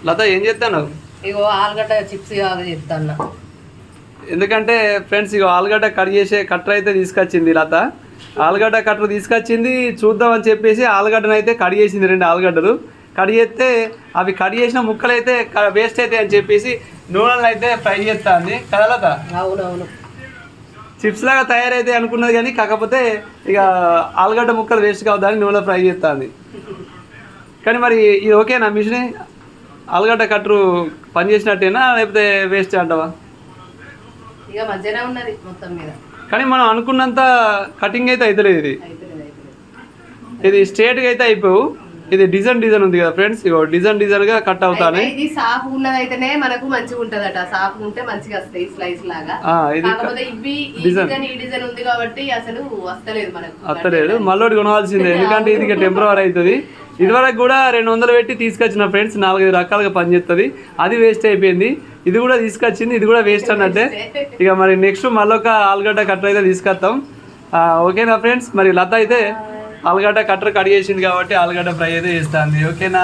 లత ఏం చేస్తాను? ఇగో ఆలుగడ్డ చిప్స్ చెప్తాను. ఎందుకంటే ఫ్రెండ్స్ ఇగో ఆలుగడ్డ కట్ చేసే కట్టర్ అయితే తీసుకొచ్చింది లత. ఆలుగడ్డ కట్టర్ తీసుకొచ్చింది చూద్దామని చెప్పేసి ఆలుగడ్డను అయితే కట్ చేసింది, 2 ఆలుగడ్డలు కట్ చేస్తే అవి కట్ చేసిన ముక్కలు అయితే వేస్ట్ అవుతాయి అని చెప్పేసి నూనెలను అయితే ఫ్రై చేస్తుంది కదా లత? అవునవును, చిప్స్ లాగా తయారైతే అనుకున్నది కానీ కాకపోతే ఇక ఆలుగడ్డ ముక్కలు వేస్ట్ కావద్దని నూనెలో ఫ్రై చేస్తుంది. కానీ మరి ఇది ఓకేనా మిషన్? ఆలుగడ్డ కట్టరు పని చేసినట్టేనా లేకపోతే వేస్ట్ అంటావా? ఇక మధ్యనే ఉన్నది మొత్తం మీద. కానీ మనం అనుకున్నంత కటింగ్ అయితే అవుతలేదు. ఇది స్ట్రేట్గా అయితే అయిపోవు, ఇది డిజైన్ ఉంది కదా ఫ్రెండ్స్. ఇగో డిజైన్ గా కట్ అవుతానే. ఇది సాఫ్ ఉన్నదైతేనే మనకు మంచిగా ఉంటదట, సాఫ్ ఉంటే మంచిగా వస్తాయి స్లైస్ లాగా. కాకపోతే ఇవి ఈ డిజైన్ ఉంది కాబట్టి అసలు వస్తలేదు మనకు, వస్తలేదు. మళ్ళీ కొనవాల్సిందే, ఎందుకంటే ఇది టెంపరరీ అవుతుంది. ఇదివరకు కూడా 200 పెట్టి తీసుకొచ్చిన ఫ్రెండ్స్, 4-5 రకాలుగా పనిచేస్తుంది. అది వేస్ట్ అయిపోయింది. ఇది కూడా తీసుకొచ్చింది, ఇది కూడా వేస్ట్ అన్నట్టే. ఇక మరి నెక్స్ట్ మళ్ళీ ఒక ఆలుగడ్డ కట్టర్ అయితే తీసుకొస్తాం. ఓకేనా ఫ్రెండ్స్? మరి లత అయితే ఆలుగడ్డ కట్టర్ కట్ చేసింది కాబట్టి ఆలుగడ్డ ఫ్రై అయితే చేస్తుంది. ఓకేనా?